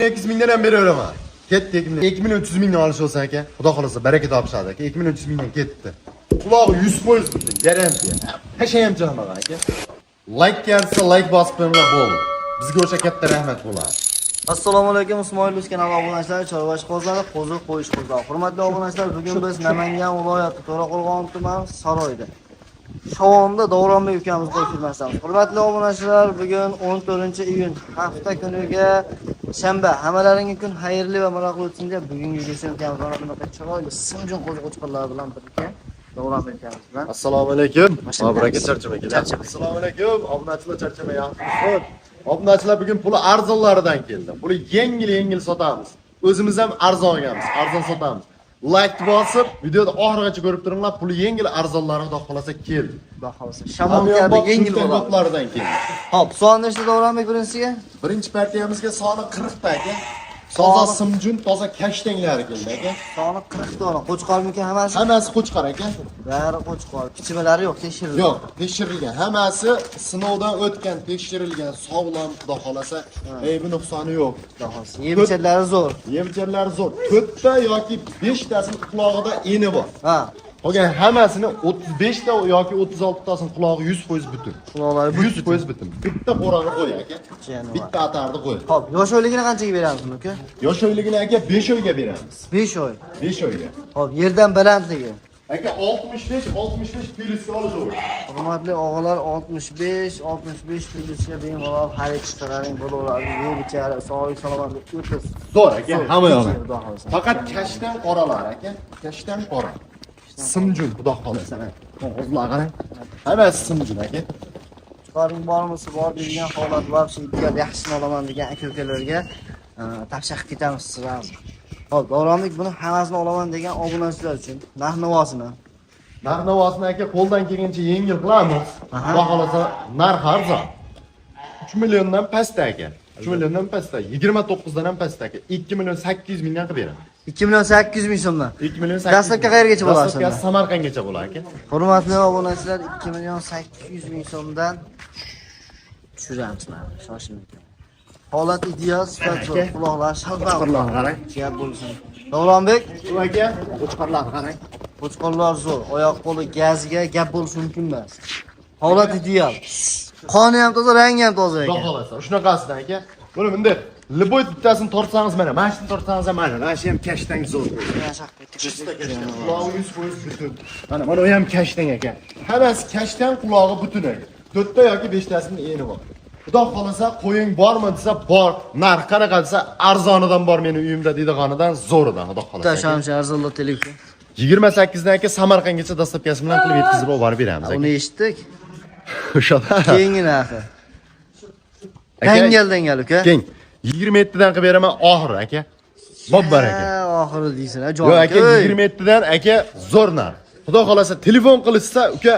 8 mingdan ham beraverman. Ketdi 2300 mingdan olish olsa aka. Xudo xolasa baraka topishadi aka. 2300 mingdan ketdi. Qulog'i 100% bitti. Garantiya. Hech ham jamaga aka. Like kelsa like bosib qo'yinglar bo'ldi. Bizga o'sha katta rahmat bo'ladi. Assalomu alaykum Ismoilov kanali obunachilar, Chorvash qozonib, qo'ziq qo'yish qozon. Hurmatli obunachilar, bugun biz Namangan viloyati To'raqo'rg'on tumani Saroyda Shovonda Davronbek ukamiz qo'yib filmasamiz. Hurmatli obunachilar, bugun 14-iyun, hafta kuniga shanba. Hammalaringiz kun xayrli va maroqli o'tsin deb bugungi videomiz mana bunaqa chiroyli simjon qo'ziq-qo'chqorlar bilan birga Davronbek ukamiz bilan. Assalomu alaykum. Baraka charchama kelar. Assalomu alaykum. Obunachilar charchama yaxshi. Obunachilar bugun puli arzonlaridan keldi. Puli yengil sotamiz. O'zimiz ham arzon olganmiz, arzon sotamiz. Like bosib, videoni oxirigacha ko'rib turinglar. Puli yengil arzonlari xudo xolasa keldi. Xudo xolasa. Shamol kabi yengil bo'ladi. Hop, son nechta Davronbek birinchisiga? Birinchi partiyamizga soni 40 ta aka. Toza simjun, toza kashtanglari keldi aka. Soni 40 dona. Qo'chqormikan hammasi? Hammasi qo'chqor aka. Bari qo'chqor. Kichmalari yo'q, tekshirilgan. Yo'q, tekshirilgan. Hammasi sinovdan o'tgan, tekshirilgan, sog'lom, xudo xolasa, aybi nuqsoni yo'q. Xudo xolasa. Yemchalari zo'r. Yemchalari zo'r. 4 ta yoki 5 tasini qulog'ida eni bor. Ha. Qolgan hammasini 35 ta yoki 36 tasini qulog'i 100% butun. Quloqlari 100% butun. Bitta qo'rani qo'y aka. Bitta atarni qo'y. Xo'p, yosh oyligini qanchaga beramiz aka? Yosh oyligini aka 5 oyga beramiz. 5 oy. 5 oyga. Xo'p, yerdan balandligi. Aka 65 plyusga olaveradi. Hurmatli og'alar 65 plyusga bemalol xarid chiqararing bo'laveradi. Bu bichara sog'lik salomatlik o'ta zo'r aka, hamma yog'i. Faqat kashtan qoralar aka, kashtan qora. Simjun xudo xolasa. Qo'zlar qarang. Hammasi simjun aka. Chiqaring bormisi bor degan holat bor, ideal yaxshisini olaman degan aka-ukalarga tavsiya qilib ketamiz sizlar. Hop, Davronbek buni hammasini olaman degan obunachilar uchun narx-navosini aka qo'ldan kelgancha yengil qilamiz. Xudo xolasa narx arzon. 3 milliondan past aka. 3 milliondan past, 29 dan ham past aka. 2 million 800 mingdan qilib beraman. 2 million 800 ming so'mdan. 2 million 800. Dastlabki qayergacha bo'ladi? Dastlabki Samarqandgacha bo'ladi aka. Hurmatli obunachilar, 2 million 800 ming so'mdan tushiramiz mana. Shoshilmang. Holat ideal, sifat zo'r, quloqlar shalbaq. Qo'chqorlar qarang. Gap bo'lsin. Davronbek, aka, qo'chqorlar qarang. Qo'chqorlar zo'r, oyoq qo'li gazga gap bo'lishi mumkin emas. Holat ideal. Qoni ham toza, rangi ham toza ekan. Xudo xolasa, shunaqasidan aka. Buni bunday liboy bittasini tortsangiz mana, mana shuni tortsangiz ham mana, mana shu ham kashtang zo'r. Chista kashtang. Qulog'i 100% butun. Mana u ham kashtang aka. Hammasi kashtang, qulog'i butun aka. 4 ta yoki 5 tasini eni bor. Xudo xolasa qo'ying bormi desa bor, narx qanaqa desa arzonidan bor meni uyimda deydiganidan zo'ridan xudo xolasa. Tashamchi arzonli telefon. 28 dan aka Samarqandgacha dastlabkasi bilan qilib yetkazib olib beramiz aka. Uni eshitdik. O'shada. Keyingi narxi. Dangal uka. Keng. 27 dan qilib beraman oxiri aka. Bobbar aka. Oxiri deysan, jon. Yo'q aka 27 dan aka zo'r narx. Xudo xolasa telefon qilishsa uka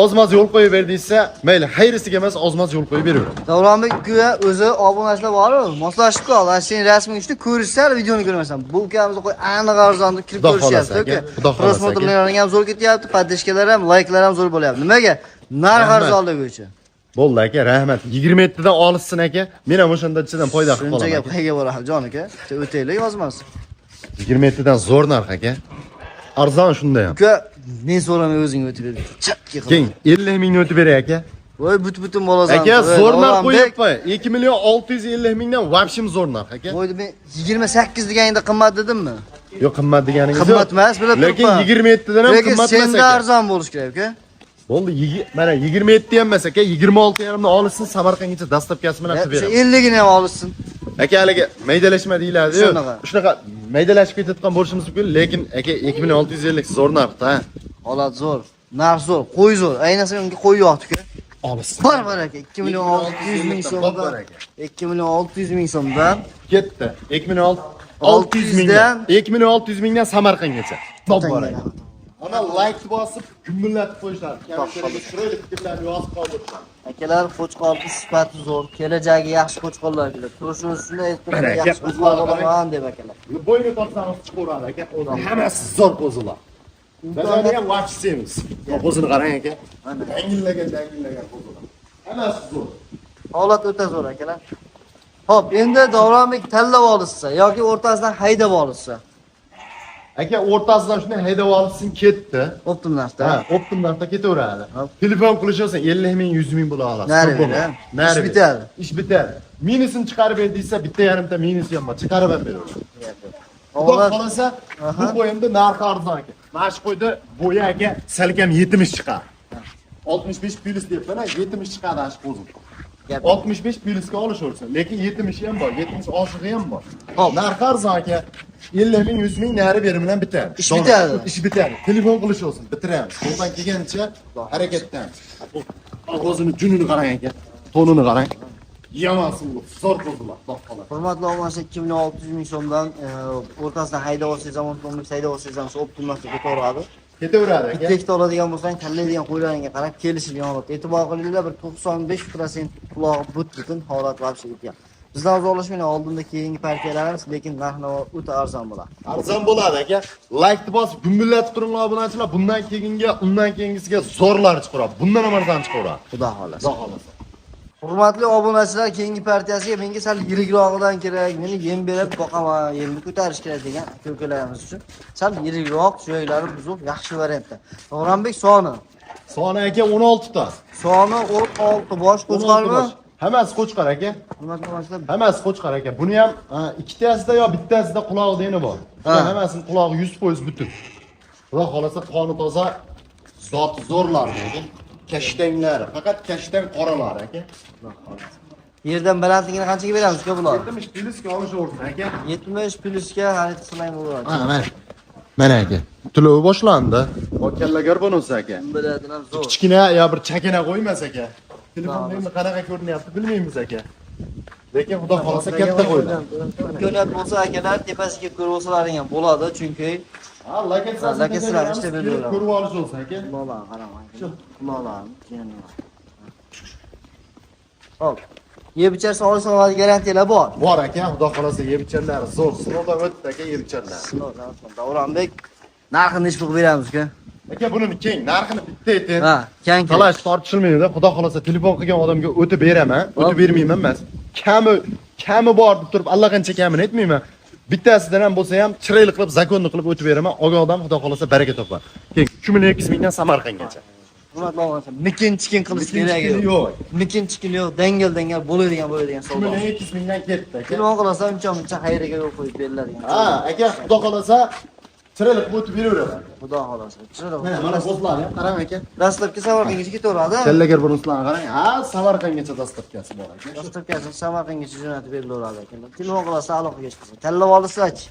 ozmoz yo'l qo'yib berdiysa, mayli, xayrisiga emas, ozmoz yo'l qo'yib beraver. Davronbek uka o'zi obunachilar bor-ku, moslashib qol. Sen rasming uchun ko'rishsa, videoni ko'rmasan. Bu ukamizni qo'y aniq arzonda kirib ko'rishyapti uka. Prosmotrlarning ham zo'r ketyapti, podeshkalar ham, layklar ham zo'r bo'lyapti. Nimaga? Narx arzonligi uchun. Bo'ldi aka, rahmat. 27 dan olishsin aka. Men ham o'shanda ichidan foyda qilib qolaman. Shuncha gap qayga boradi, jon aka? O'taylik yozmas. 27 dan zo'r narx aka. Arzon shunda ham. Uka, men so'ramay o'zing o'tib ber. Chapga qil. Keng, 50 mingni o'tib beray aka. Voy, butun bolasan. Aka, zo'r narx qo'yibman. 2 million 650 mingdan vobshim zo'r narx aka. Voy, men 28 deganingda qimmat dedimmi? Yo'q, qimmat deganingiz yo'q. Qimmat emas, bilib turibman. Lekin 27 dan ham qimmat emas aka. Senda arzon bo'lish kerak aka. Bo'ldi, mana 27 ham emas aka, 26,5 dan olishsin, Samarqandgacha dastlabkasi bilan qilib beraman. 50 gini ham olishsin. Aka, haliga maydalashma deyiladi-yu. Shunaqa maydalashib ketayotgan bo'lishimiz mumkin, lekin aka 2650 zo'r narx-da. Holat zo'r, narx zo'r, qo'y zo'r. Ayniqsa unga qo'y yo'q-ku. Olishsin. Bor aka, 2 million 600 ming so'mdan. 2 million 600 ming so'mdan ketdi. 2 million 600 mingdan 2 million 600 mingdan Samarqandgacha. Bor aka. Ana like bosib, gumillatib qo'yishlar. Kamchilikni chiroyli fikrlarni yozib qoldirishlar. Akalar, qo'chqorning sifati zo'r, kelajagi yaxshi qo'chqorlar keladi. Turishini ustida aytib yaxshi qo'chqor bo'laman deb akalar. Bo'yni tortsangiz chiqaveradi aka. Hammasi zo'r qo'zilar. Bizlarni ham vaqtimiz. Qo'zini qarang aka. Yangillagan qo'zilar. Hammasi zo'r. Holat o'ta zo'r akalar. Hop, endi Davronbek tanlab olsa yoki o'rtasidan haydab olsa. Aka o'rtasidan shunday haydab olsin ketdi. Optim narxda. Ha, optim narxda ketaveradi. Telefon qilishasan 50 ming, 100 ming bo'la olasiz. Nari beradi. Ish bitadi. Ish bitadi. Minusini chiqarib ber desa, bitta yarimta minus ham bor. Chiqarib ham beraveradi. Xudo xolasa, bu qo'yimda narxi arzon aka. Mana shu qo'yda bo'yi aka salkam 70 chiqadi. 65 plus debman, 70 chiqadi shu qo'zim. 65 plusga olishaversin, lekin 70 ham bor, 70 oshig'i ham bor. Hop, narxi arzon aka. 50 ming, 100 ming nari berim bilan bitadi. Ish bitadi. Ish bitadi. Telefon qilishaversin, bitiramiz. Qo'ldan kelgancha harakatdan. O'zini junini qarang aka. Tonini qarang. Yamasin bu, zo'r qo'zlar, doqqalar. Hurmatli obunachilar, 2600 ming so'mdan o'rtasidan haydab olsangiz ham, o'rtasidan haydab olsangiz ham optim narxga ketaveradi. Ketaveradi aka. Bitta oladigan bo'lsang, tanlaydigan qo'ylaringga qarab kelishilgan holat. E'tibor qilinglar, bir 95% qulog'i but-butun holat vobshe ketgan. Bizdan uzoqlashmang, oldinda keyingi partiyalarimiz, lekin narx-navo o'ta arzon bo'ladi. Arzon bo'ladi aka. Like bosib, gumbillatib turinglar obunachilar. Bundan keyinga, undan keyingisiga zo'rlar chiqaradi. Bundan ham arzon chiqaradi. Xudo xolasa. Xudo xolasa. Hurmatli obunachilar, keyingi partiyasiga menga sal yirikroqdan kerak, meni yem berib boqaman, yemni ko'tarish kerak degan aka-ukalarimiz uchun sal yirikroq, suyaklari buzuq, yaxshi variantda. Davronbek soni. Soni aka 16 ta. Soni 16 bosh qo'zg'almi? Hammasi qo'chqar aka. Hurmatli obunachilar, Hammasi qo'chqar aka. Buni ham ikkitasida yo bittasida quloq deni bor. Hammasini qulog'i 100% butun. Xudo xolasa qoni toza, zot zo'rlar aka. Kashtanglar, faqat kashtang qoralar aka. yerdan balandligini qanchaga beramiz uka bular? 70 plusga olishaversin aka. 70 plusga xarid qilsang bo'ladi. Mana. Mana aka. To'lov boshlandi. Okallagar bo'lsa aka. Biladilar zo'r. Kichkina yo bir chakana qo'ymas aka. Telefonda endi qanaqa ko'rinyapti bilmaymiz aka. Lekin xudo xolasa katta qo'ydi. Imkoniyat bo'lsa akalar tepasiga ko'rib olsalaring ham bo'ladi, chunki Lakaslar ishda beraveradi. Ko'rib olish bo'lsa aka. Quloqlar qaramang. Shu quloqlar, yana. Hop. Yeb ichar olish oladi garantiyalar bor. Bor aka, xudo xolasa yebichanlar zo'r. Sinovdan o'tdi aka yebichanlar. Davronbek, narxini nechta qilib beramiz uka? Aka buni keng, narxini bitta ayting. Ha, keng. Talash tortishilmaydi. Xudo xolasa telefon qilgan odamga o'tib beraman, o'tib bermayman emas. Kami bor deb turib allaqancha kamini aytmayman. Bittasidan ham bo'lsa ham chiroyli qilib, zakonni qilib o'tib beraman. Olgan odam xudo xolasa baraka topar. Keng 3.2 mingdan Samarqandgacha. Hurmatli obunachilar, nikin-chikin qilish kerak yo'q. Nikin-chikin yo'q, dangal bo'ladigan savdo. 3.2 mingdan ketdi aka. Telefon qilsa uncha xayriga yo'l qo'yib beriladigan. Ha, aka, xudo xolasa chiroyli qilib o'tib beraveraman. Xudo xolasa. Mana qo'zlarni qarang aka. Dastlabki Samarqandgacha ketaveradi. Kallagar bunisilarni qarang. Ha, Samarqandgacha dastlabkasi bor aka. Dastlabkasi Samarqandgacha jo'natib berilaveradi ekan. Telefon qilsa aloqaga chiqsin. Tanlab olsachi.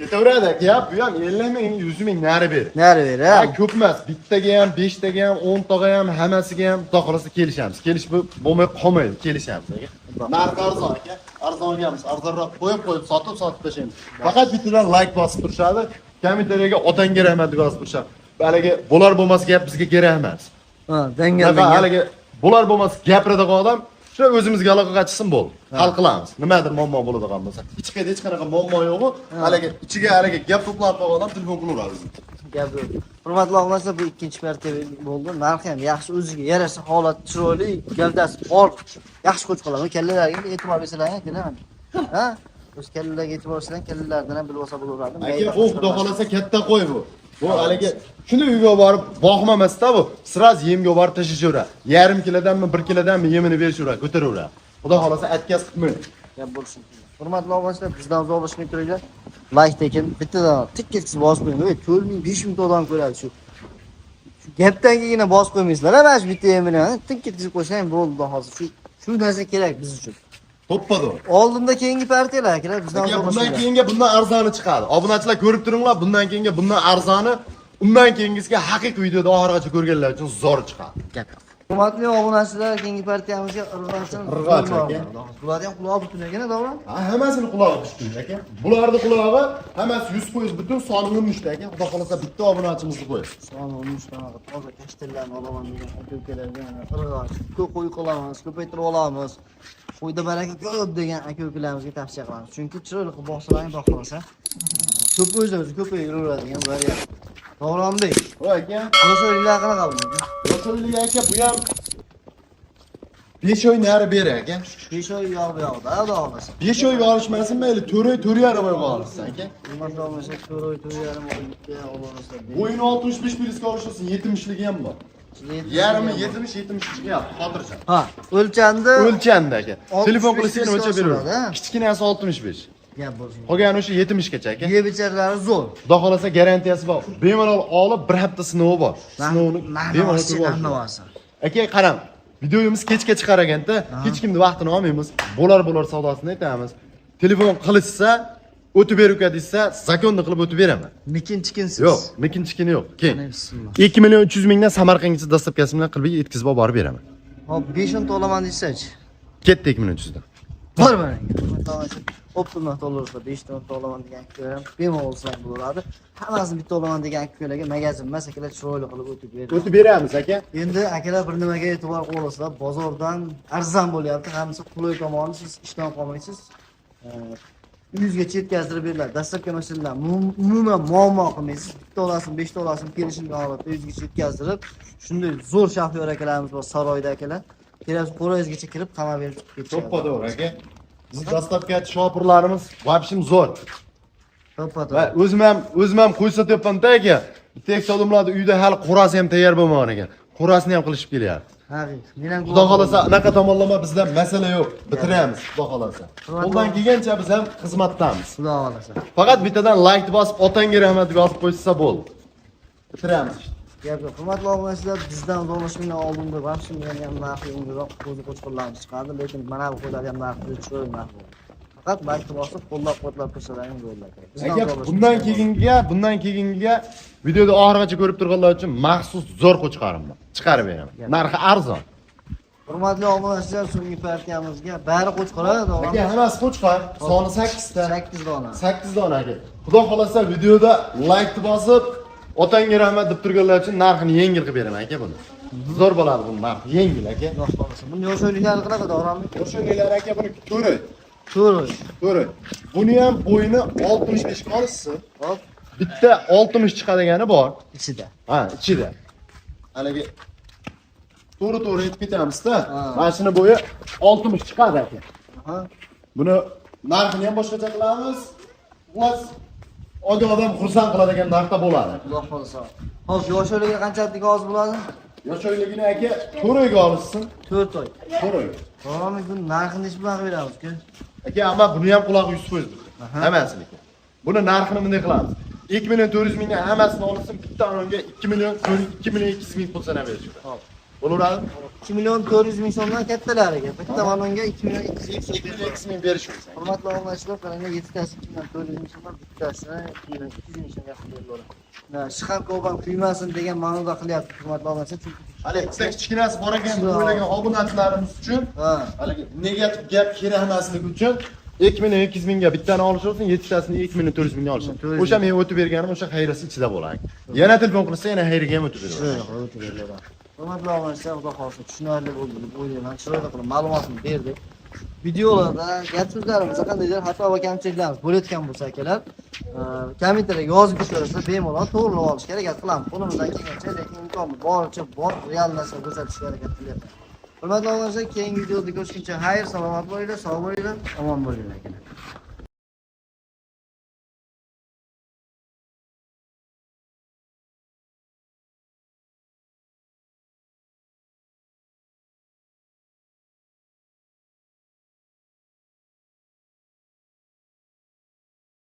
Ketaveradi aka, bu ham 50 ming, 100 ming nari ber. Nari ber, ha? Ko'p emas. Bittaga ham, 5 taga ham, 10 taga ham, hammasiga ham xudo xolasa kelishamiz. Kelish bo'lmay qolmaydi, kelishamiz aka. Narx arzon aka. Arzongamiz, arzonroq qo'yib sotib tashlaymiz. Faqat bittadan like bosib turishadi. Kommentariyaga otangga rahmat deb yozib turishadi. Haligi bo'lar bo'lmas gap bizga kerak emas. Ha, dangal. Haligi bo'lar bo'lmas gapiradigan odam shu o'zimizga aloqaga chiqsin bo'ldi. Hal qilamiz. Nimadir muammo bo'ladigan bo'lsa. Ichida hech qanaqa muammo yo'q. Haligi ichiga gap to'plab qo'ygan odam telefon qilaveradi. Gap yo'q. Hurmatli obunachilar, bu ikkinchi partiya bo'ldi. Narxi ham yaxshi, o'ziga yarasha holat, chiroyli, gavdasi bor. Yaxshi qo'chqalar, kallalarga e'tibor bersalaring akalar. Ha? O'z kallalarga e'tibor bersalaring, kallalardan ham bilib olsa bo'laveradi. Aka, bu xudo xolasa katta qo'y bu. Bu haligi shuni uyga borib boqmamasda bu. Siraz yemga borib tashishaveradi. Yarim kilodanmi, 1 kilodanmi yemini berishaveradi, ko'taraveradi. Xudo xolasa atkaz qilmaydi. Gap bo'lsin. Hurmatli obunachilar, bizdan uzoqlashmay turinglar. Like tekin bittadan tik etkizib bosib qo'ying. 4.000, 5.000 odam ko'radi shu. Shu gapdan keyingina bosib qo'ymaysizlar. Mana shu bitta yemini tik etkizib qo'ysang bo'ldi hozir. Shu narsa kerak biz uchun. To'ppadi. Oldinda keyingi partiyalar akalar bizdan bundan keyinga bundan arzoni chiqadi. Obunachilar ko'rib turinglar, bundan keyinga bundan arzoni, undan keyingisiga haqiqiy videoda oxirigacha ko'rganlar uchun zo'r chiqadi. Gap. Hurmatli obunachilar, keyingi partiyamizga irg'asin. Irg'ach aka. Bularni ham quloq butun ekan, to'g'rimi? Ha, hammasini qulog'i tushdi aka. Bularning qulog'i hammasi 100% butun soni 13 aka. Xudo xolasa bitta obunachimizni qo'y. Soni 13 ta toza kashtillarni olaman degan aka-ukalarga irg'ach. Ko'p qo'y qilamiz, ko'paytirib olamiz. Qo'yda baraka ko'p degan aka-ukalarimizga tavsiya qilamiz. Chunki chiroyli qilib boqsalaring, boqilsa, ko'p o'zlari ko'payiraveradigan variant. Davronbek. Voy aka. Yo'sho'liklar qanaqa bo'ladi? Yo'sho'lik aka, bu ham 5 oy nari berar aka. 5 oy yo'q bu yoqda, xudo xolasa. 5 oyga olishmasin mayli, 4 oy 4,5 oyga olishsin aka. Hurmatli obunachilar, 4 oy 4,5 oyga olasiz. Bo'yini 65 plyusga olishsin, 70ligi ham bor. Yarimi 70-70 ga xotirjam. Ha, o'lchandi. O'lchandi aka. Telefon qilib seni o'lchab so'radi, beraman. Kichkinasi 65. Gap bo'lsin. Qolgani o'sha 70 gacha aka. Ye bicharalari zo'r. Xudo xolasa garantiyasi bor. Bemalol olib, bir hafta sinovi bor. Sinovni bemalol qilib olish. Aka, qarang. Videomiz kechga chiqar ekanda, hech kimni vaqtini olmaymiz. Bo'lar savdosini aytamiz. Telefon qilishsa, o'tib beruvka desa, zakonni qilib o'tib beraman. Mikin-chikinsiz. Yo'q, mikin-chikini yo'q. Keyin Bismillah. 2,3 mingdan Samarqandgacha dastavkasi bilan qilib yetkazib olib beraman. Hop, 5 o'n to'laman desachi. Ketdi 2,3 dan. Bor mana. Optimum to'larsa 5 o'n to'laman degan ko'ram. Bemalol sizlar bo'ladi. Hammasini bitta olaman degan ko'larga magazin emas, akalar chiroyli qilib o'tib beradi. O'tib beramiz aka. Endi akalar bir nimaga e'tibor qilasizlar, bozordan arzon bo'lyapti, hammasi qulay tomoni siz ishdan qolmaysiz. Uyingizgacha yetkazdirib beriladi. Dastlabki masalalar umuman muammo qilmaysiz. Bitta olasizmi, 5 ta olasizmi, kelishilgan holatda uyingizgacha yetkazdirib, shunday zo'r shahriyor akalarimiz bor, Saroyda akalar. Kelasiz qo'rayizgacha kirib, qamab berib ketishadi. To'ppa-to'g'ri aka. Biz dastavkachi shopirlarimiz vobshim zo'r. To'ppa-to'g'ri. Va o'zim ham qo'ysa tepamda aka. Bitta odamlarni uyda hali qo'rasi ham tayyor bo'lmagan ekan. Qo'rasini ham qilishib kelyapti. Haqiqat. Men ham Xudo xolasa anaqa tomonlama bizda masala yo'q. Bitiramiz, xudo xolasa. Qo'ldan kelgancha biz ham xizmatdamiz. Xudo xolasa. Faqat bittadan like bosib, otangga rahmat deb yozib qo'ysa bo'ldi. Bitiramiz. Gap yo'q. Hurmatli obunachilar, bizdan zo'rlashmagan oldinda vaqtim bilan ham narxi yengilroq qo'ziqo'chqonlarimiz chiqadi, lekin mana bu qo'ylar ham narxi chiroyli narx. Faqat like bosib, qo'llab-quvvatlab qo'ysalaring bo'ladi. Aka, bundan keyingiga videoda oxirigacha ko'rib turganlar uchun maxsus zo'r qo'y chiqaraman. Chiqarib beraman. Narxi arzon. Hurmatli obunachilar, so'nggi partiyamizga bari qo'chqoradi, to'g'rimi? Aka, hammasi qo'chqor. Soni 8 ta. 8 dona. 8 dona aka. Xudo xolasa videoda like bosib, otangga rahmat deb turganlar uchun narxini yengil qilib beraman aka buni. Zo'r bo'ladi bu narx, yengil aka. Xudo xolasa. Buni yosh o'yliklari qanaqa, to'g'rimi? Yosh o'yliklar aka buni ko'ray. To'g'ri. Ko'ray. Buni ham bo'yini 65 ga olishsin. Hop, Bitta 60 chiqadigani bor. ichida. Ha, ichida. Haligi to'g'ri aytib ketamiz-da. Ha. Mana shuni bo'yi 60 chiqadi aka. Ha. Buni narxini ham boshqacha qilamiz. O'z odam xursand qiladigan narxda bo'ladi. Xudo xolasa. Hop, yosh o'yligiga qanchalik oz bo'ladi? Yosh oyligini aka 4 oyga olishsin. 4 oy. 4 oy. To'g'rimi? Bu narxini nech bilan beramiz-ku? Aka, ammo buni ham qulog'i 100%. Hammasini. Buni narxini bunday qilamiz. 2,4 mingdan hammasini olsin, bitta onga 2,200 ming pul sanab berishadi. Hop. Bo'laveradimi? 2,400,000 so'mdan kattalariga. Bitta manonga 2,200,000 ming berish kerak. Hurmatli obunachilar, qarang, 7 tasi 2,400,000 so'mdan, bittasi 2,200,000 so'mga beriladi. Shahar ko'ban kuymasin degan ma'noda qilyapti, hurmatli obunachilar. Chunki Hali ikkita kichkinasi bor ekan, o'ylagan obunachilarimiz uchun, ha, haligi negativ gap kerakmasligi uchun 2,200 mingga bittani olish olsin, 7 tasini 2,400 mingga olishsin. O'sha men o'tib berganim o'sha xayrasi ichida bo'ladi. Yana telefon qilsa, yana xayriga ham o'tib beraman. Hurmatli obunachilar, xudo xolasa tushunarli bo'ldi deb o'ylayman. Chiroyli qilib ma'lumotni berdik. Videolarda gap so'zlarimizda qandaydir xato va kamchiliklarimiz bo'layotgan bo'lsa akalar, kommentariyga yozib ko'rasizlar, bemalol to'g'rilab olishga harakat qilamiz. Qo'limizdan kelgancha, lekin imkoni boricha bor real narsa ko'rsatishga harakat qilyapmiz. Hurmatli obunachilar, keyingi videoda ko'rishguncha xayr, salomat bo'linglar, sog' bo'linglar, omon bo'linglar akalar.